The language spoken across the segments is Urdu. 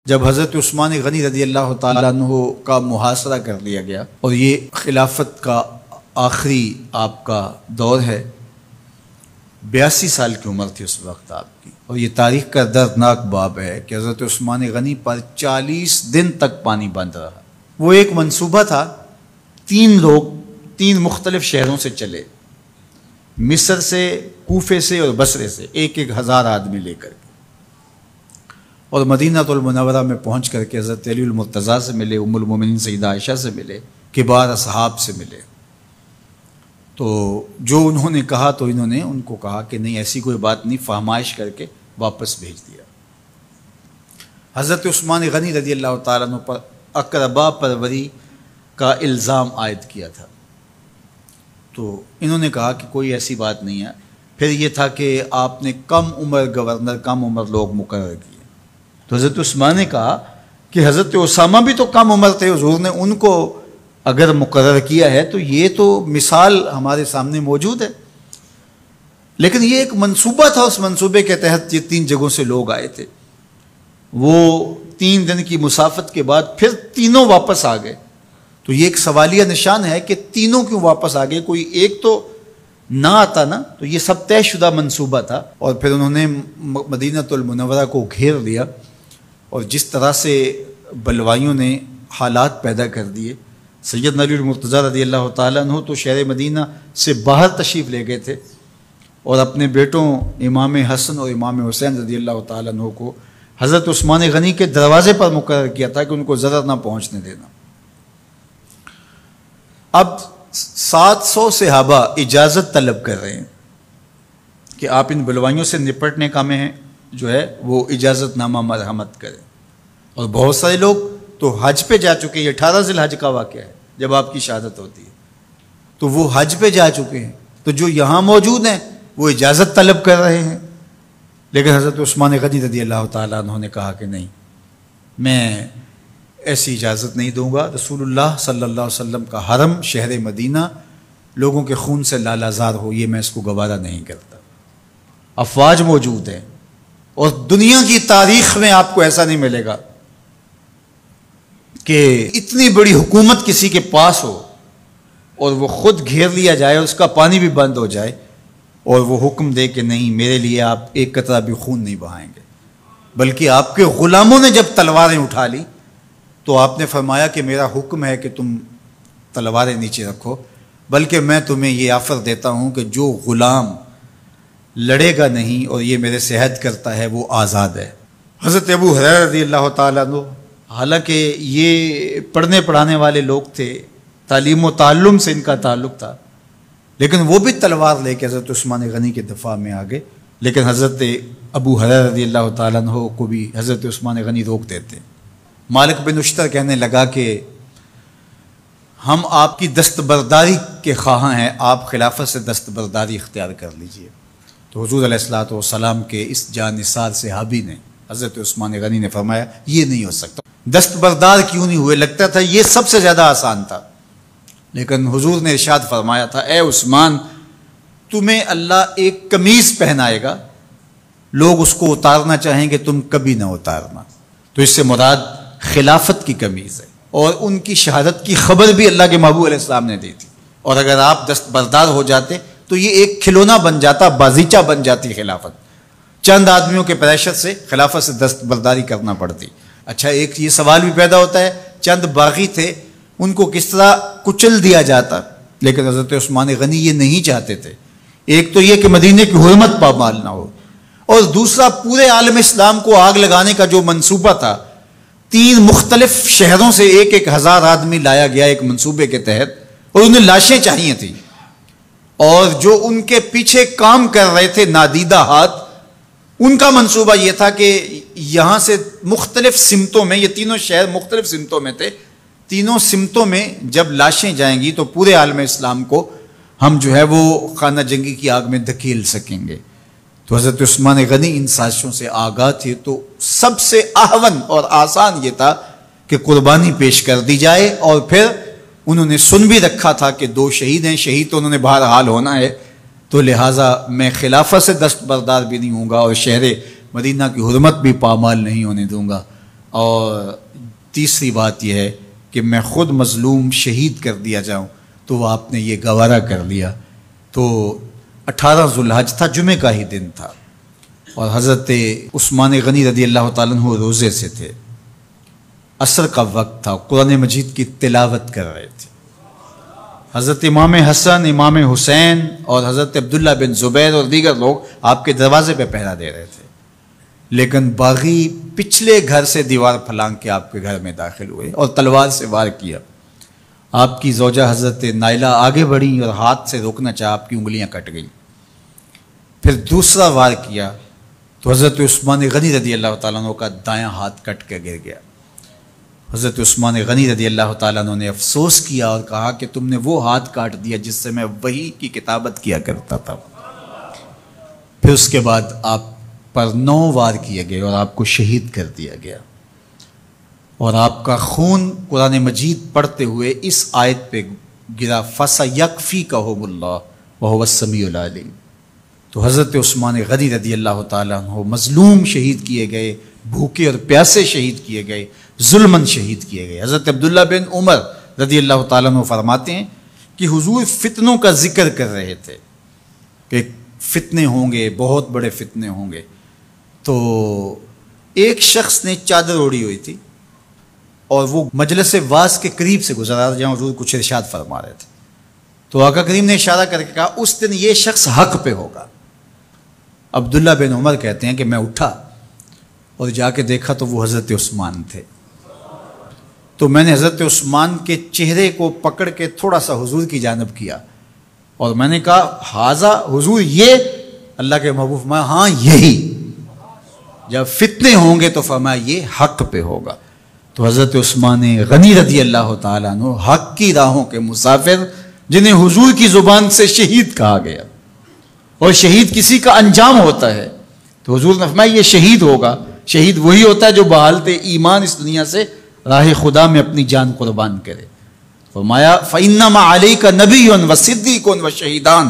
جب حضرت عثمان غنی رضی اللہ تعالیٰ عنہ کا محاصرہ کر لیا گیا اور یہ خلافت کا آخری آپ کا دور ہے، 82 سال کی عمر تھی اس وقت آپ کی، اور یہ تاریخ کا دردناک باب ہے کہ حضرت عثمان غنی پر 40 دن تک پانی بند رہا۔ وہ ایک منصوبہ تھا، 3 لوگ 3 مختلف شہروں سے چلے، مصر سے، کوفے سے اور بصرے سے، 1000 آدمی لے کر کے، اور مدینہ المنورہ میں پہنچ کر کے حضرت علی المرتضیٰ سے ملے، ام المومنین سیدہ عائشہ سے ملے، کبار اصحاب سے ملے۔ تو جو انہوں نے کہا تو انہوں نے ان کو کہا کہ نہیں، ایسی کوئی بات نہیں، فہمائش کر کے واپس بھیج دیا۔ حضرت عثمان غنی رضی اللہ تعالیٰ عنہ پر اقربا پروری کا الزام عائد کیا تھا، تو انہوں نے کہا کہ کوئی ایسی بات نہیں ہے۔ پھر یہ تھا کہ آپ نے کم عمر گورنر، کم عمر لوگ مقرر کیے، تو حضرت عثمان نے کہا کہ حضرت اسامہ بھی تو کم عمر تھے، حضور نے ان کو اگر مقرر کیا ہے تو یہ تو مثال ہمارے سامنے موجود ہے۔ لیکن یہ ایک منصوبہ تھا، اس منصوبے کے تحت یہ 3 جگہوں سے لوگ آئے تھے۔ وہ 3 دن کی مسافت کے بعد پھر تینوں واپس آ گئے، تو یہ ایک سوالیہ نشان ہے کہ تینوں کیوں واپس آ گئے، کوئی ایک تو نہ آتا نا۔ تو یہ سب طے شدہ منصوبہ تھا، اور پھر انہوں نے مدینہ المنورہ کو گھیر لیا، اور جس طرح سے بلوائیوں نے حالات پیدا کر دیے۔ سیدنا علی المرتضیٰ رضی اللہ تعالیٰ عنہ تو شہر مدینہ سے باہر تشریف لے گئے تھے، اور اپنے بیٹوں امام حسن اور امام حسین رضی اللہ تعالیٰ عنہ کو حضرت عثمان غنی کے دروازے پر مقرر کیا تھا کہ ان کو ضرر نہ پہنچنے دینا۔ اب 700 صحابہ اجازت طلب کر رہے ہیں کہ آپ ان بلوائیوں سے نپٹنے کا میں جو ہے وہ اجازت نامہ مرحمت کریں، اور بہت سارے لوگ تو حج پہ جا چکے ہیں۔ 18 ذی الحج کا واقعہ ہے جب آپ کی شہادت ہوتی ہے، تو وہ حج پہ جا چکے ہیں، تو جو یہاں موجود ہیں وہ اجازت طلب کر رہے ہیں۔ لیکن حضرت عثمان غنی رضی اللہ تعالیٰ عنہ نے کہا کہ نہیں، میں ایسی اجازت نہیں دوں گا۔ رسول اللہ صلی اللہ علیہ وسلم کا حرم شہر مدینہ لوگوں کے خون سے لالازار ہو، یہ میں اس کو گوارا نہیں کرتا۔ افواج موجود ہیں، اور دنیا کی تاریخ میں آپ کو ایسا نہیں ملے گا کہ اتنی بڑی حکومت کسی کے پاس ہو اور وہ خود گھیر لیا جائے، اس کا پانی بھی بند ہو جائے، اور وہ حکم دے کہ نہیں، میرے لیے آپ ایک قطرہ بھی خون نہیں بہائیں گے۔ بلکہ آپ کے غلاموں نے جب تلواریں اٹھا لی تو آپ نے فرمایا کہ میرا حکم ہے کہ تم تلواریں نیچے رکھو، بلکہ میں تمہیں یہ آفر دیتا ہوں کہ جو غلام لڑے گا نہیں اور یہ میرے سے عہد کرتا ہے وہ آزاد ہے۔ حضرت ابو ہریرہ رضی اللہ تعالیٰ عنہ، حالانکہ یہ پڑھنے پڑھانے والے لوگ تھے، تعلیم و تعلم سے ان کا تعلق تھا، لیکن وہ بھی تلوار لے کے حضرت عثمان غنی کے دفاع میں آگے۔ لیکن حضرت ابو ہریرہ رضی اللہ تعالیٰ عنہ کو بھی حضرت عثمان غنی روک دیتے۔ مالک بن اشتر کہنے لگا کہ ہم آپ کی دستبرداری کے خواہاں ہیں، آپ خلافت سے دستبرداری اختیار کر لیجئے۔ تو حضور علیہ الصلوۃ والسلام کے اس جانثار صحابی نے، حضرت عثمان غنی نے فرمایا یہ نہیں ہو سکتا۔ دستبردار کیوں نہیں ہوئے؟ لگتا تھا یہ سب سے زیادہ آسان تھا، لیکن حضور نے ارشاد فرمایا تھا، اے عثمان، تمہیں اللہ ایک قمیض پہنائے گا، لوگ اس کو اتارنا چاہیں گے، تم کبھی نہ اتارنا۔ تو اس سے مراد خلافت کی قمیض ہے، اور ان کی شہادت کی خبر بھی اللہ کے محبوب علیہ السلام نے دی تھی، اور اگر آپ دستبردار ہو جاتے تو یہ ایک کھلونا بن جاتا، بازیچہ بن جاتی خلافت۔ چند آدمیوں کے پریشر سے خلافت سے دستبرداری کرنا پڑتی۔ اچھا، ایک یہ سوال بھی پیدا ہوتا ہے، چند باغی تھے، ان کو کس طرح کچل دیا جاتا؟ لیکن حضرت عثمان غنی یہ نہیں چاہتے تھے۔ ایک تو یہ کہ مدینے کی حرمت پامال نہ ہو، اور دوسرا پورے عالم اسلام کو آگ لگانے کا جو منصوبہ تھا، 3 مختلف شہروں سے 1000 آدمی لایا گیا ایک منصوبے کے تحت، اور انہیں لاشیں چاہیے تھیں، اور جو ان کے پیچھے کام کر رہے تھے نادیدہ ہاتھ، ان کا منصوبہ یہ تھا کہ یہاں سے مختلف سمتوں میں، یہ تینوں شہر مختلف سمتوں میں تھے، تینوں سمتوں میں جب لاشیں جائیں گی تو پورے عالم اسلام کو ہم جو ہے وہ خانہ جنگی کی آگ میں دھکیل سکیں گے۔ تو حضرت عثمان غنی ان سازشوں سے آگاہ تھے، تو سب سے اہون اور آسان یہ تھا کہ قربانی پیش کر دی جائے، اور پھر انہوں نے سن بھی رکھا تھا کہ 2 شہید ہیں، شہید تو انہوں نے بہرحال ہونا ہے، تو لہٰذا میں خلافت سے دستبردار بھی نہیں ہوں گا، اور شہر مدینہ کی حرمت بھی پامال نہیں ہونے دوں گا۔ اور تیسری بات یہ ہے کہ میں خود مظلوم شہید کر دیا جاؤں، تو وہ آپ نے یہ گوارا کر لیا۔ تو 18 ذوالحج تھا، جمعہ کا ہی دن تھا، اور حضرت عثمان غنی رضی اللہ تعالیٰ عنہ روزے سے تھے، عصر کا وقت تھا، قرآن مجید کی تلاوت کر رہے تھے۔ حضرت امام حسن، امام حسین اور حضرت عبداللہ بن زبیر اور دیگر لوگ آپ کے دروازے پہ پہرا دے رہے تھے، لیکن باغی پچھلے گھر سے دیوار پھلانگ کے آپ کے گھر میں داخل ہوئے اور تلوار سے وار کیا۔ آپ کی زوجہ حضرت نائلہ آگے بڑھی اور ہاتھ سے روکنا چاہا، آپ کی انگلیاں کٹ گئیں۔ پھر دوسرا وار کیا تو حضرت عثمان غنی رضی اللہ تعالیٰ عنہ کا دایاں ہاتھ کٹ کے گر گیا۔ حضرت عثمان غنی رضی اللہ تعالیٰ عنہ نے افسوس کیا اور کہا کہ تم نے وہ ہاتھ کاٹ دیا جس سے میں وحی کی کتابت کیا کرتا تھا۔ پھر اس کے بعد آپ پر 9 وار کیے گئے اور آپ کو شہید کر دیا گیا، اور آپ کا خون قرآن مجید پڑھتے ہوئے اس آیت پہ گرا، فَسَيَكْفِيكَهُمُ اللَّهُ وَهُوَ السَّمِيعُ الْعَلِيمُ۔ تو حضرت عثمان غنی رضی اللہ تعالیٰ عنہ مظلوم شہید کیے گئے، بھوکے اور پیاسے شہید کیے گئے، ظلماً شہید کیے گئے۔ حضرت عبداللہ بن عمر رضی اللہ تعالیٰ عنہ فرماتے ہیں کہ حضور فتنوں کا ذکر کر رہے تھے کہ فتنے ہوں گے، بہت بڑے فتنے ہوں گے۔ تو ایک شخص نے چادر اوڑھی ہوئی تھی اور وہ مجلس واعظ کے قریب سے گزرا جہاں حضور کچھ ارشاد فرما رہے تھے، تو آقا کریم نے اشارہ کر کے کہا اس دن یہ شخص حق پہ ہوگا۔ عبداللہ بن عمر کہتے ہیں کہ میں اٹھا اور جا کے دیکھا تو وہ حضرت عثمان تھے، تو میں نے حضرت عثمان کے چہرے کو پکڑ کے تھوڑا سا حضور کی جانب کیا اور میں نے کہا حاضہ حضور، یہ اللہ کے محبوب فرمایا ہاں یہی، جب فتنے ہوں گے تو فرمایا یہ حق پہ ہوگا۔ تو حضرت عثمان غنی رضی اللہ تعالیٰ عنہ حق کی راہوں کے مسافر، جنہیں حضور کی زبان سے شہید کہا گیا، اور شہید کسی کا انجام ہوتا ہے، تو حضور نے فرمایا یہ شہید ہوگا۔ شہید وہی ہوتا ہے جو بحالت ایمان اس دنیا سے راہ خدا میں اپنی جان قربان کرے۔ فرمایا فَإِنَّمَا عَلَيْكَ نَبِيٌّ وَصِدِّيقٌ وَشَهِيدَانِ،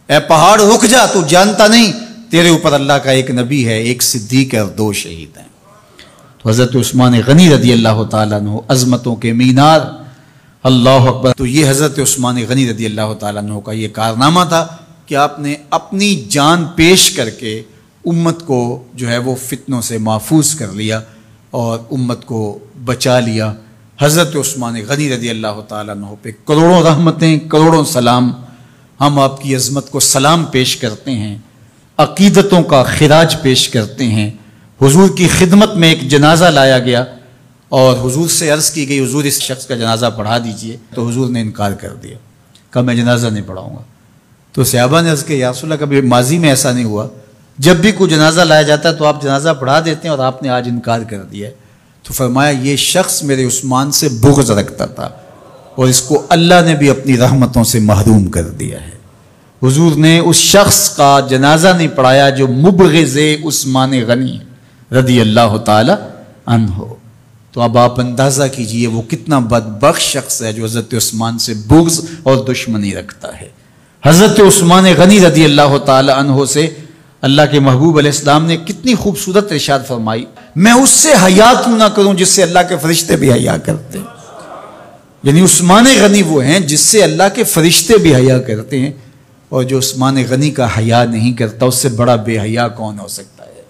اے پہاڑ رک جا، تو جانتا نہیں تیرے اوپر اللہ کا ایک نبی ہے، ایک صدیق ہے اور 2 شہید ہیں۔ تو حضرت عثمان غنی رضی اللہ تعالیٰ عنہ عظمتوں کے مینار، اللہ اکبر۔ تو یہ حضرت عثمان غنی رضی اللہ تعالیٰ عنہ کا یہ کارنامہ تھا کہ آپ نے اپنی جان پیش کر کے امت کو جو ہے وہ فتنوں سے محفوظ کر لیا اور امت کو بچا لیا۔ حضرت عثمان غنی رضی اللہ تعالیٰ عنہ پہ کروڑوں رحمتیں، کروڑوں سلام۔ ہم آپ کی عظمت کو سلام پیش کرتے ہیں، عقیدتوں کا خراج پیش کرتے ہیں۔ حضور کی خدمت میں ایک جنازہ لایا گیا اور حضور سے عرض کی گئی حضور اس شخص کا جنازہ پڑھا دیجئے، تو حضور نے انکار کر دیا، کہا میں جنازہ نہیں پڑھاؤں گا۔ تو صحابہ نے عرض کیا یا رسول اللہ، کبھی ماضی میں ایسا نہیں ہوا، جب بھی کوئی جنازہ لایا جاتا ہے تو آپ جنازہ پڑھا دیتے ہیں اور آپ نے آج انکار کر دیا ہے۔ تو فرمایا یہ شخص میرے عثمان سے بغض رکھتا تھا اور اس کو اللہ نے بھی اپنی رحمتوں سے محروم کر دیا ہے۔ حضور نے اس شخص کا جنازہ نہیں پڑھایا جو مبغض عثمان غنی رضی اللہ تعالی عنہ۔ تو اب آپ اندازہ کیجئے وہ کتنا بدبخت شخص ہے جو حضرت عثمان سے بغض اور دشمنی رکھتا ہے۔ حضرت عثمان غنی رضی اللہ تعالی عنہ سے اللہ کے محبوب علیہ السلام نے کتنی خوبصورت ارشاد فرمائی، میں اس سے حیا کیوں نہ کروں جس سے اللہ کے فرشتے بھی حیا کرتے ہیں۔ یعنی عثمان غنی وہ ہیں جس سے اللہ کے فرشتے بھی حیا کرتے ہیں، اور جو عثمان غنی کا حیا نہیں کرتا اس سے بڑا بے حیا کون ہو سکتا ہے۔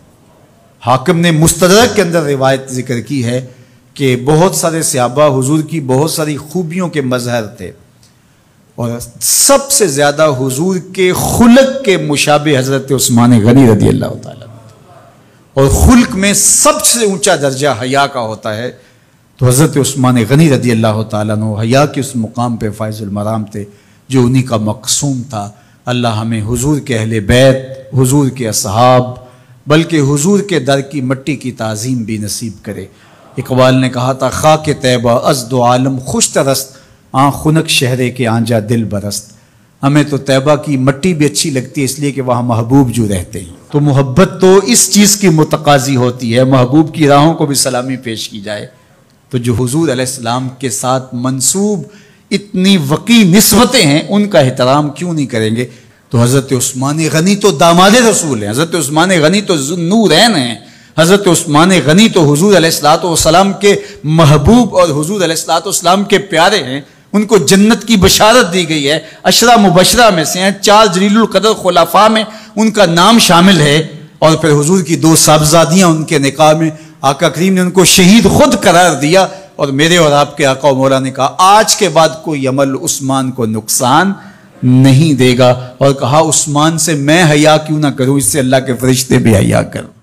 حاکم نے مستدرک کے اندر روایت ذکر کی ہے کہ بہت سارے صحابہ حضور کی بہت ساری خوبیوں کے مظہر تھے، اور سب سے زیادہ حضور کے خلق کے مشابہ حضرت عثمان غنی رضی اللہ تعالیٰ، اور خلق میں سب سے اونچا درجہ حیا کا ہوتا ہے، تو حضرت عثمان غنی رضی اللہ تعالیٰ عنہ حیا کے اس مقام پہ فائز المرام تھے جو انہی کا مقصوم تھا۔ اللہ ہمیں حضور کے اہل بیت، حضور کے اصحاب، بلکہ حضور کے در کی مٹی کی تعظیم بھی نصیب کرے۔ اقبال نے کہا تھا خاک طیبہ از دو عالم خوش ترست، آن خنک شہرے کے آنجا دل برست۔ ہمیں تو طیبہ کی مٹی بھی اچھی لگتی ہے اس لیے کہ وہاں محبوب جو رہتے ہیں، تو محبت تو اس چیز کی متقاضی ہوتی ہے، محبوب کی راہوں کو بھی سلامی پیش کی جائے۔ تو جو حضور علیہ السلام کے ساتھ منسوب اتنی وقی نسبتیں ہیں ان کا احترام کیوں نہیں کریں گے؟ تو حضرت عثمان غنی تو داماد رسول ہیں، حضرت عثمان غنی تو ذو النورین ہیں، حضرت عثمان غنی تو حضور علیہ الصلوۃ والسلام کے محبوب اور حضور علیہ الصلوۃ والسلام کے پیارے ہیں، ان کو جنت کی بشارت دی گئی ہے، عشرہ مبشرہ میں سے ہیں، 4 جلیل القدر خلفاء میں ان کا نام شامل ہے، اور پھر حضور کی 2 صاحبزادیاں ان کے نکاح میں آقا کریم نے ان کو شہید خود قرار دیا، اور میرے اور آپ کے آقا و مولا نے کہا آج کے بعد کوئی عمل عثمان کو نقصان نہیں دے گا، اور کہا عثمان سے میں حیا کیوں نہ کروں، اس سے اللہ کے فرشتے بھی حیا کریں۔